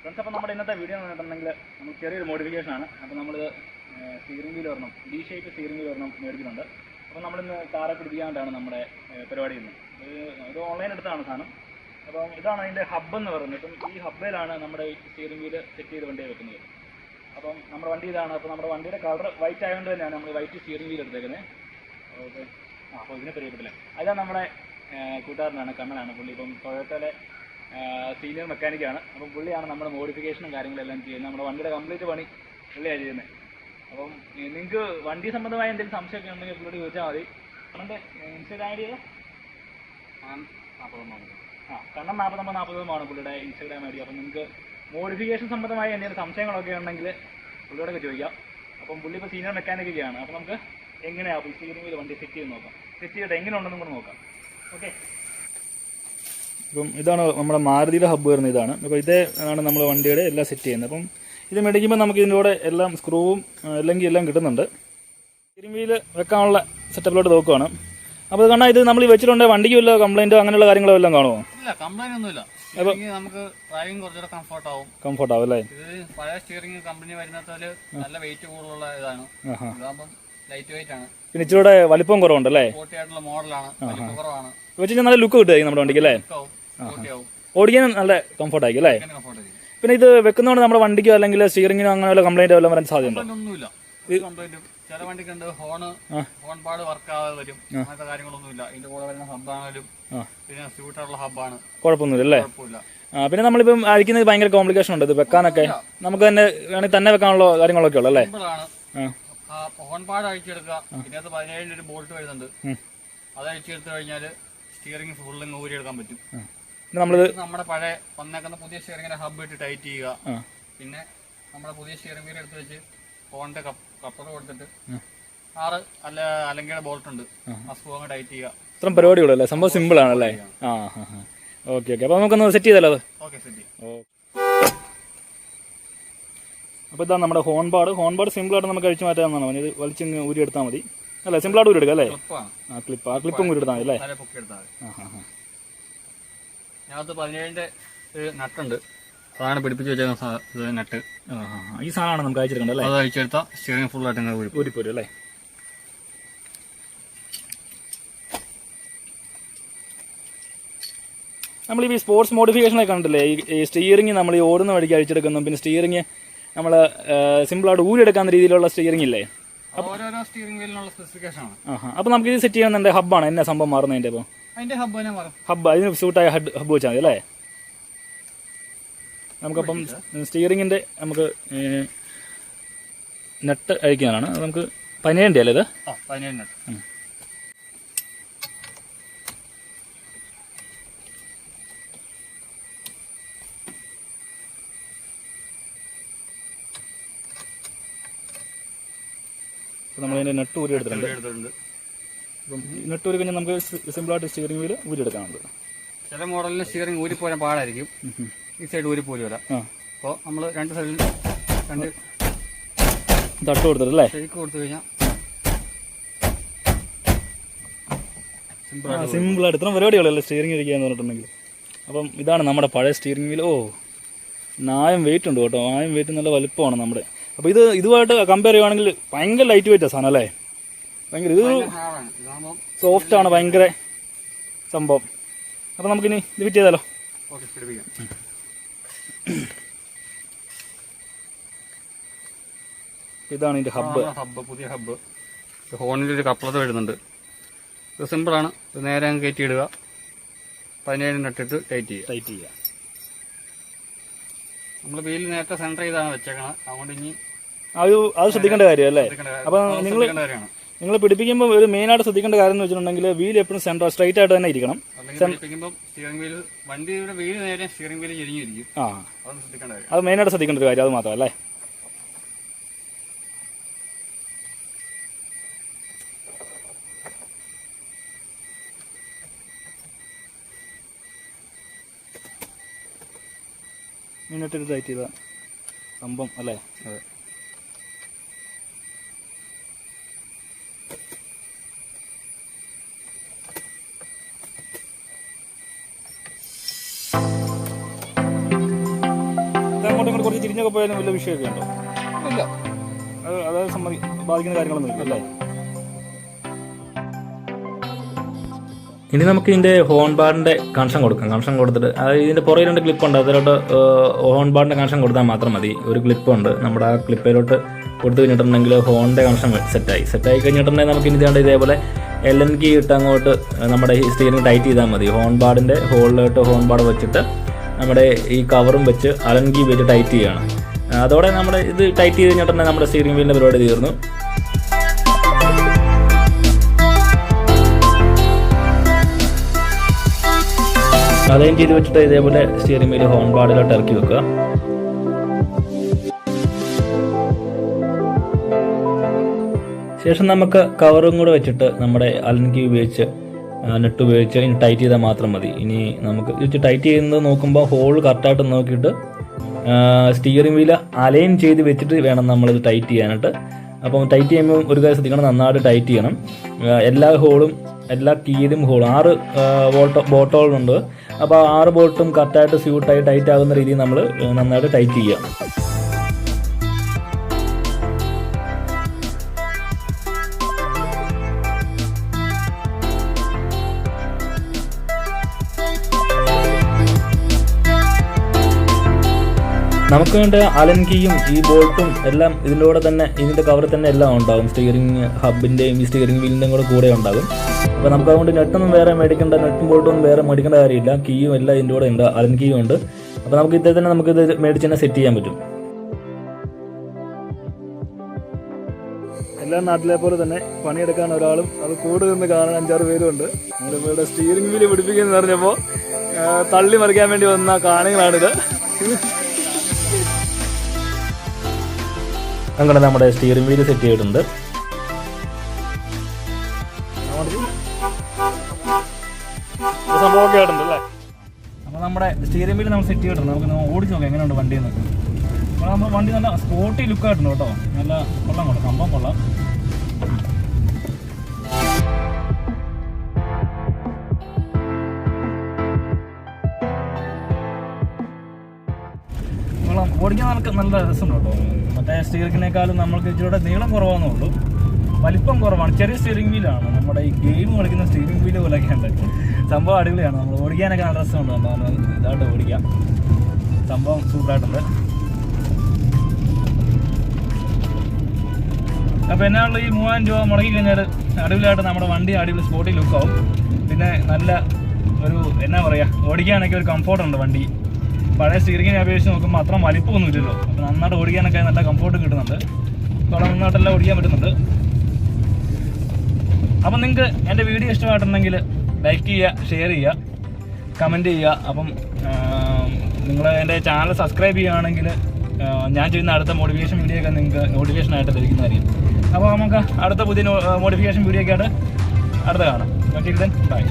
Friends, അപ്പോൾ നമ്മുടെ ഇന്നത്തെ വീഡിയോ എന്ന് പറഞ്ഞിട്ടുണ്ടെങ്കിൽ നമുക്ക് ചെറിയൊരു മോഡിഫിക്കേഷൻ ആണ്. അപ്പോൾ നമ്മൾ സ്റ്റിയറിംഗ് വീൽ ഒരെണ്ണം D-shape സ്റ്റിയറിംഗ് വീൽ ഒരെണ്ണം മേടിക്കുന്നുണ്ട്. അപ്പോൾ നമ്മളിന്ന് കാറെ പിടിപ്പിക്കാനായിട്ടാണ് നമ്മുടെ പരിപാടി ഇന്ന്. ഇത് ഓൺലൈൻ എടുത്താണ് സാധനം. അപ്പം ഇതാണ് അതിൻ്റെ ഹബ്ബ് എന്ന് പറയുന്നത്. ഇപ്പം ഈ ഹബ്ബിലാണ് നമ്മുടെ സ്റ്റിയറിംഗ് വീല് സെറ്റ് ചെയ്ത് വണ്ടിയെ വെക്കുന്നത്. അപ്പം നമ്മുടെ വണ്ടി ഇതാണ്. അപ്പോൾ നമ്മുടെ വണ്ടിയുടെ കളർ വൈറ്റ് ആയതുകൊണ്ട് തന്നെയാണ് നമ്മൾ വൈറ്റ് സ്റ്റിയറിംഗ് വീൽ എടുത്തേക്കുന്നത്. ഓക്കെ, അപ്പോൾ ഇതിനെ പരിചയപ്പെട്ടില്ല. അതാണ് നമ്മുടെ കൂട്ടുകാരനാണ്, കണ്ണനാണ് പുള്ളി. ഇപ്പം ടൊയോട്ടയിലെ സീനിയർ മെക്കാനിക്കാണ്. അപ്പം പുള്ളിയാണ് നമ്മുടെ മോഡിഫിക്കേഷനും കാര്യങ്ങളെല്ലാം ചെയ്യുന്നത്. നമ്മുടെ വണ്ടിയുടെ കംപ്ലീറ്റ് പണി പുള്ളിയാണ് ചെയ്യുന്നത്. അപ്പം നിങ്ങൾക്ക് വണ്ടി സംബന്ധമായ എന്തെങ്കിലും സംശയമൊക്കെ ഉണ്ടെങ്കിൽ പുള്ളിയോട് ചോദിച്ചാൽ മതി. കണ്ണൻ്റെ ഇൻസ്റ്റാഗ്രാം ഐ ഡി കണ്ണൻ 4940 പുള്ളിയുടെ ഇൻസ്റ്റാഗ്രാം ഐ ഡി. അപ്പം നിങ്ങൾക്ക് മോഡിഫിക്കേഷൻ സംബന്ധമായ എന്തെങ്കിലും സംശയങ്ങളൊക്കെ ഉണ്ടെങ്കിൽ പുള്ളിയോടൊക്കെ ചോദിക്കാം. അപ്പം പുള്ളി ഇപ്പോൾ സീനിയർ മെക്കാനിക്കൊക്കെയാണ്. അപ്പോൾ നമുക്ക് എങ്ങനെയാണ് സ്റ്റിയറിംഗ് വീൽ വണ്ടി സെറ്റ് ചെയ്ത് നോക്കാം. സെറ്റ് ചെയ്തിട്ട് എങ്ങനെ ഉണ്ടെന്നും കൂടെ നോക്കാം. ഓക്കെ, അപ്പം ഇതാണ് നമ്മുടെ മാരുതിയുടെ ഹബ്ബ് വരുന്നത്. ഇതാണ്. അപ്പോൾ ഇതേ ആണ് നമ്മൾ വണ്ടിയുടെ എല്ലാം സെറ്റ് ചെയ്യുന്നത്. അപ്പം ഇത് മേടിക്കുമ്പോൾ നമുക്ക് ഇതിൻ്റെ കൂടെ എല്ലാം സ്ക്രൂവും അല്ലെങ്കിൽ എല്ലാം കിട്ടുന്നുണ്ട്. സ്റ്റിയറിംഗ് വീല് വെക്കാനുള്ള സെറ്റപ്പിലോട്ട് നോക്കുകയാണ്. അപ്പോൾ ഇത് കാണാൻ ഇത് നമ്മൾ വെച്ചിട്ടുണ്ടെങ്കിൽ വണ്ടിക്ക് വല്ല കംപ്ലൈൻറ്റോ അങ്ങനെയുള്ള കാര്യങ്ങളോ എല്ലാം കാണുമോ? ഇല്ല, കംപ്ലൈന്റ് ഒന്നുമില്ല. നമുക്ക് ഡ്രൈവിംഗ് കുറച്ചുകൂടെ കംഫർട്ട് ആവും അല്ലേ? ഇത് പഴയ സ്റ്റിയറിംഗ് കമ്പനി വരുന്നതില് നല്ല വെയിറ്റ് കൂടുതലുള്ള ഇതാണ്. ഇതാകുമ്പോൾ ലൈറ്റ് വെയിറ്റ് ആണ്. പിന്നെ ഇച്ചിരി വലിപ്പം കുറവുണ്ടല്ലേ? സ്പോർട്ടിയായിട്ടുള്ള മോഡലാണ്, കുറവാണ്. വെച്ച് നല്ല ലുക്ക് കിട്ടുമായിരിക്കും നമ്മുടെ വണ്ടിക്ക് അല്ലേ? ഓടിക്കാൻ നല്ല കംഫർട്ട് ആയിരിക്കും അല്ലേ? പിന്നെ ഇത് വെക്കുന്നതുകൊണ്ട് നമ്മുടെ വണ്ടിക്കോ അല്ലെങ്കിൽ സ്റ്റിയറിംഗിനോ അങ്ങനെ വല്ല കംപ്ലൈൻറ്റോ വല്ലതും വരാൻ സാധ്യതയുണ്ടോ? ഒന്നുമില്ല. ചില വണ്ടിക്കുണ്ട് ഹോൺ പാഡ് വർക്ക് ആവാതെ വരും. അങ്ങനത്തെ കാര്യങ്ങളൊന്നുമില്ല. ഇതിന്റെ കൂടെ വരുന്ന ഹബ്ബാണെങ്കിലും പിന്നെ സ്യൂട്ടായിട്ടുള്ള ഹബ്ബാണ്. കുഴപ്പമൊന്നുമില്ല. പിന്നെ നമ്മളിപ്പം അഴിക്കുന്നത് ഭയങ്കര കോംപ്ലിക്കേഷൻ ഉണ്ട്. ഇത് വെക്കാനൊക്കെ നമുക്ക് തന്നെ വേണമെങ്കിൽ തന്നെ വെക്കാനുള്ള കാര്യങ്ങളൊക്കെ ഉള്ളു അല്ലേ? ഹോൺ പാഡ് അഴിച്ചെടുക്കുക. ഇതിനകത്ത് 17 ഒരു ബോൾട്ട് വരുന്നുണ്ട്. അത് അഴിച്ചെടുത്തു കഴിഞ്ഞാല് സ്റ്റിയറിംഗ് ഫുള്ളിങ് ഊരിയെടുക്കാൻ പറ്റും. നമ്മുടെ പഴയ വന്നേക്കുന്ന പുതിയ സ്റ്റിയറിംഗിന്റെ ഹബ്ബ് ഇട്ട് ടൈറ്റ് ചെയ്യുക. പിന്നെ നമ്മുടെ പുതിയ സ്റ്റിയറിംഗ് വീൽ എടുത്ത് വെച്ച് ഫോണിന്റെ കപ്പർ കൊടുത്തിട്ട് 6 അലങ്കയുടെ ബോൾട്ട് ഉണ്ട്, ആ സ്ക്രൂ അങ്ങ് ടൈറ്റ് ചെയ്യുക. ഇത്രയും പരിപാടിയുള്ളൂ അല്ലേ? സംഭവം സിമ്പിൾ ആണല്ലേ? Okay okay. അപ്പോൾ നമുക്കൊന്ന് സെറ്റ് ചെയ്താലോ അത്? ഓക്കെ, സെറ്റ് ചെയ്യാം. അപ്പോൾ ഇതാണ് നമ്മുടെ ഹോൺ പാഡ് സിമ്പിളായിട്ട് നമുക്ക് അഴിച്ചു മാറ്റാമെന്നാണ് പറഞ്ഞത്. ഇത് വലിച്ചിങ്ങ് ഊരി എടുത്താൽ മതി അല്ലേ? സിമ്പിളായിട്ട് ഊരി എടുക്കാം അല്ലേ? ക്ലിപ്പും ഊരി എടുത്താൽ മതി അല്ലേ? ഇതിനകത്ത് 17ന്റെ നട്ടുണ്ട്. സാധനം പിടിപ്പിച്ച് വെച്ച നട്ട്. ഈ സാധനമാണ് നമുക്ക് അയച്ചെടുക്കേണ്ടത് അല്ലേ? അത് അഴിച്ചെടുത്താൽ സ്റ്റിയറിംഗ് ഫുള്ളായിട്ട് ഊരിപ്പോരും അല്ലേ? നമ്മൾ ഈ സ്പോർട്സ് മോഡിഫിക്കേഷനൊക്കെ കണ്ടില്ലേ? ഈ സ്റ്റിയറിംഗ് നമ്മൾ ഈ ഓടുന്ന വഴിക്ക് അഴിച്ചെടുക്കുന്നു. പിന്നെ സ്റ്റിയറിംഗ് നമ്മൾ സിമ്പിളായിട്ട് ഊരിയെടുക്കാവുന്ന രീതിയിലുള്ള സ്റ്റിയറിംഗ് ഇല്ലേ? ഓരോരോ സ്റ്റിയറിംഗ് വീലിനുള്ള സ്പെസിഫിക്കേഷൻ ആണ്. അപ്പോൾ നമുക്ക് ഇത് സെറ്റ് ചെയ്യുന്നുണ്ട്. ഹബ്ബാണ് എന്നെ സംഭവം മാറുന്നതിൻ്റെ. അപ്പോൾ അതിന്റെ ഹബ്ബ് അതിന് സൂട്ടായ ഹബ്ബ് വെച്ചാൽ മതി അല്ലേ? നമുക്കപ്പം സ്റ്റിയറിങ്ങിൻ്റെ നമുക്ക് നെട്ട് അഴിക്കാനാണ്. അത് നമുക്ക് 17 അല്ലേ ഇത്? 17 നെട്ട്. നമ്മളതിൻ്റെ നെട്ട് ഊരി എടുത്തിട്ടുണ്ട്. അപ്പം നെട്ട് ഊരി കഴിഞ്ഞാൽ നമുക്ക് സിമ്പിളായിട്ട് സ്റ്റിയറിംഗ് വീല് ഊരി എടുക്കാനുണ്ട്. ചില മോഡലിന് സ്റ്റിയറിംഗ് ഊരിപ്പോരാൻ പാടായിരിക്കും. ഈ സൈഡ് ഊരിപ്പോലും വരാം. അപ്പോൾ നമ്മൾ രണ്ട് സൈഡിൽ രണ്ട് തട്ട് കൊടുത്തിട്ടല്ലേ? ഷെയ്ക്ക് കൊടുത്തു കഴിഞ്ഞാൽ സിമ്പിളായിട്ട് ഇത്രയും പരിപാടികളല്ലേ സ്റ്റിയറിംഗ് ഇരിക്കുക എന്ന് പറഞ്ഞിട്ടുണ്ടെങ്കിൽ. അപ്പം ഇതാണ് നമ്മുടെ പഴയ സ്റ്റിയറിംഗ് വീൽ. നായം വെയിറ്റ് ഉണ്ട് കേട്ടോ. നായം വെയിറ്റ് നല്ല വലുപ്പമാണ് നമ്മുടെ. അപ്പോൾ ഇതുമായിട്ട് കമ്പയർ ചെയ്യുകയാണെങ്കിൽ ഭയങ്കര ലൈറ്റ് വെയിറ്റാണ് സാധനം അല്ലേ? ഭയങ്കര ഇത് സോഫ്റ്റാണ്, ഭയങ്കര സംഭവം. അപ്പോൾ നമുക്കിനി ഇത് ഫിറ്റ് ചെയ്താലോ? ഇതാണ് ഇതിൻ്റെ ഹബ്ബ്. പുതിയ ഹബ്ബ്. ഹോണിലൊരു കപ്ലർ വരുന്നുണ്ട്. ഇത് സിമ്പിളാണ്. ഇത് നേരെ അങ്ങ് കയറ്റി ഇടുക. 17 നട്ടിട്ട് ടൈറ്റ് ചെയ്യുക. നമ്മൾ വീൽ നേരത്തെ സെൻറ്റർ ചെയ്താണ് വെച്ചേക്കണം. അതുകൊണ്ട് ഇനി അത് ശ്രദ്ധിക്കേണ്ട കാര്യം അല്ലേ? അപ്പം നിങ്ങൾ പിടിപ്പിക്കുമ്പോൾ ഒരു മെയിനായിട്ട് ശ്രദ്ധിക്കേണ്ട കാര്യം എന്ന് വെച്ചിട്ടുണ്ടെങ്കിൽ വീൽ എപ്പോഴും സെൻറ്റർ സ്ട്രൈറ്റ് ആയിട്ട് തന്നെ ഇരിക്കണം. സ്റ്റിയറിംഗ് വീൽ വണ്ടിയുടെ വീല് നേരെ സ്റ്റിയറിംഗ് വീല് ചെരിഞ്ഞിരിക്കും. അത് മെയിനായിട്ട് ശ്രദ്ധിക്കേണ്ട ഒരു കാര്യം. അത് മാത്രമല്ലേ? മെയിനായിട്ട് ടൈറ്റ് ചെയ്ത സംഭവം അല്ലേ? അതെ. അങ്ങോട്ടും ഇങ്ങോട്ട് കുറച്ച് തിരിഞ്ഞൊക്കെ പോയാലും വലിയ വിഷയമൊക്കെ ഉണ്ടോ? ഇല്ല, അതായത് ബാധിക്കുന്ന കാര്യങ്ങളൊന്നും ഇല്ല അല്ലേ? ഇനി നമുക്ക് ഇതിൻ്റെ ഹോൺ ബാറിൻ്റെ കണക്ഷൻ കൊടുക്കാം. കണക്ഷൻ കൊടുത്തിട്ട് ഇതിൻ്റെ പുറകെ 2 ക്ലിപ്പുണ്ട്, അതിലോട്ട് ഹോൺ ബാറിൻ്റെ കണക്ഷൻ കൊടുത്താൽ മാത്രം മതി. ഒരു ക്ലിപ്പുണ്ട്, നമ്മുടെ ആ ക്ലിപ്പിലോട്ട് കൊടുത്തു കഴിഞ്ഞിട്ടുണ്ടെങ്കിൽ ഹോണിൻ്റെ കണക്ഷൻ സെറ്റായി കഴിഞ്ഞിട്ടുണ്ടെങ്കിൽ നമുക്ക് ഇനി ഇതേപോലെ LN കീ ഇട്ട് അങ്ങോട്ട് നമ്മുടെ ഈ സ്റ്റിയറിംഗ് ടൈറ്റ് ചെയ്താൽ മതി. ഹോൺ ബാറിൻ്റെ ഹോളിലോട്ട് ഹോൺ ബാർ വെച്ചിട്ട് നമ്മുടെ ഈ കവറും വെച്ച് LN കീ വെച്ച് ടൈറ്റ് ചെയ്യുകയാണ്. അതോടെ നമ്മുടെ ഇത് ടൈറ്റ് ചെയ്ത് കഴിഞ്ഞിട്ടുണ്ടെങ്കിൽ നമ്മുടെ സ്റ്റിയറിംഗ് വീലിൻ്റെ പരിപാടി തീർന്നു. അലൈൻ ചെയ്ത് വെച്ചിട്ട് ഇതേപോലെ സ്റ്റിയറിംഗ് വീല് ഹോൺ ബാറിലോട്ട് ഇറക്കി വെക്കുക. ശേഷം നമുക്ക് കവറും കൂടെ വെച്ചിട്ട് നമ്മുടെ LN കീ ഉപയോഗിച്ച് നെറ്റ് ഉപയോഗിച്ച് ഇനി ടൈറ്റ് ചെയ്താൽ മാത്രം മതി. ഇനി നമുക്ക് ഇത് ടൈറ്റ് ചെയ്യുന്നത് നോക്കുമ്പോൾ ഹോൾ കറക്റ്റായിട്ട് നോക്കിയിട്ട് സ്റ്റിയറിംഗ് വീല് അലൈൻ ചെയ്ത് വെച്ചിട്ട് വേണം നമ്മളിത് ടൈറ്റ് ചെയ്യാനായിട്ട്. അപ്പം ടൈറ്റ് ചെയ്യുമ്പോൾ ഒരു കാര്യം ശ്രദ്ധിക്കണം, നന്നായിട്ട് ടൈറ്റ് ചെയ്യണം. എല്ലാ കീയിലും ഹോൾ 6 ബോട്ടുകളുണ്ട്. അപ്പോൾ 6 ബോൾട്ടും കറക്റ്റായിട്ട് സ്യൂട്ടായി ടൈറ്റ് ആകുന്ന രീതിയിൽ നമ്മൾ നന്നായിട്ട് ടൈറ്റ് ചെയ്യുക. നമുക്ക് വേണ്ട LN കീയും ഈ ബോൾട്ടും എല്ലാം ഇതിൻ്റെ കൂടെ തന്നെ, ഇതിൻ്റെ കവറിൽ തന്നെ എല്ലാം ഉണ്ടാകും. സ്റ്റിയറിംഗ് ഹബിൻ്റെയും ഈ സ്റ്റിയറിംഗ് വീലിൻ്റെയും കൂടെ ഉണ്ടാകും. അപ്പോൾ നമുക്ക് അതുകൊണ്ട് നെട്ടൊന്നും വേറെ മേടിക്കേണ്ട, നെട്ടും ബോൾട്ടൊന്നും വേറെ മേടിക്കേണ്ട കാര്യമില്ല. കീയും എല്ലാം ഇതിൻ്റെ കൂടെ ഉണ്ട്, LN കീയും ഉണ്ട്. അപ്പോൾ നമുക്ക് ഇതേ തന്നെ നമുക്കിത് മേടിച്ച് തന്നെ സെറ്റ് ചെയ്യാൻ പറ്റും. എല്ലാ നാട്ടിലെ പോലെ തന്നെ പണിയെടുക്കാൻ ഒരാളും അത് കൂടെ നിന്ന് കാണാൻ 5-6 പേരും ഉണ്ട്. നമ്മളിപ്പോൾ ഇവിടെ സ്റ്റിയറിംഗ് വീല് പിടിപ്പിക്കുന്നു പറഞ്ഞപ്പോൾ തള്ളി മറിക്കാൻ വേണ്ടി വന്ന കാണികളാണിത്. അങ്ങനെ നമ്മുടെ സ്റ്റിയറിംഗ് വീല് സെറ്റ് ചെയ്തിട്ടുണ്ട്. സംഭവമൊക്കെ ആയിട്ടുണ്ട് അല്ലേ? അപ്പോൾ നമ്മുടെ സ്റ്റിയറിംഗ് വീല് നമ്മൾ സെറ്റ് ചെയ്തിട്ടുണ്ട്. നമുക്ക് ഓടിച്ച് നോക്കാം എങ്ങനെയുണ്ട് വണ്ടി എന്നൊക്കെ. അപ്പോൾ നമ്മൾ വണ്ടി നല്ല സ്പോർട്ടി ലുക്കായിട്ടുണ്ട് കേട്ടോ. നല്ല കൊള്ളാം സംഭവം കൊള്ളാം. ഓടിക്കാൻ നല്ല രസമുണ്ട് കേട്ടോ. മറ്റേ സ്റ്റിയറിങ്ങിനേക്കാളും നമ്മൾക്ക് ഇച്ചിരി നീളം കുറവാന്നേ ഉള്ളൂ, വലിപ്പം കുറവാണ്. ചെറിയ സ്റ്റിയറിംഗ് വീലാണ്. നമ്മുടെ ഈ ഗെയിം കളിക്കുന്ന സ്റ്റിയറിംഗ് വീല് പോലെയൊക്കെ ഉണ്ട്. സംഭവം അടിപൊളിയാണ്. നമ്മൾ ഓടിക്കാനൊക്കെ നല്ല രസമുണ്ട്. നമ്മൾ ഇതായിട്ട് ഓടിക്കാം. സംഭവം സൂപ്പറായിട്ടുണ്ട്. അപ്പോൾ എന്നാണല്ലോ ഈ 3000 രൂപ മുടക്കി കഴിഞ്ഞാൽ അടിപൊളിയായിട്ട് നമ്മുടെ വണ്ടി അടിപൊളി സ്പോർട്ടി ലുക്കാവും. പിന്നെ നല്ല ഒരു എന്നാ പറയുക, ഓടിക്കാനൊക്കെ ഒരു കംഫോർട്ടുണ്ട് വണ്ടി. പഴയ സ്റ്റിയറിങ്ങിനെ അപേക്ഷിച്ച് നോക്കുമ്പോൾ അത്ര വലിപ്പമൊന്നും ഇല്ലല്ലോ. അപ്പോൾ നന്നായിട്ട് ഓടിക്കാനൊക്കെ നല്ല കംഫോർട്ട് കിട്ടുന്നുണ്ട്. അപ്പോൾ നന്നായിട്ടെല്ലാം ഓടിക്കാൻ പറ്റുന്നുണ്ട്. അപ്പം നിങ്ങൾക്ക് എൻ്റെ വീഡിയോ ഇഷ്ടമായിട്ടുണ്ടെങ്കിൽ ലൈക്ക് ചെയ്യുക, ഷെയർ ചെയ്യുക, കമൻറ്റ് ചെയ്യുക. അപ്പം നിങ്ങൾ എൻ്റെ ചാനൽ സബ്സ്ക്രൈബ് ചെയ്യുകയാണെങ്കിൽ ഞാൻ ചെയ്യുന്ന അടുത്ത മോഡിഫിക്കേഷൻ വീഡിയോ ഒക്കെ നിങ്ങൾക്ക് നോട്ടിഫിക്കേഷനായിട്ട് ലഭിക്കുന്നതായിരിക്കും. അപ്പോൾ നമുക്ക് അടുത്ത പുതിയ മോഡിഫിക്കേഷൻ വീഡിയോ ഒക്കെ ആയിട്ട് അടുത്ത കാണാം. Okay, by.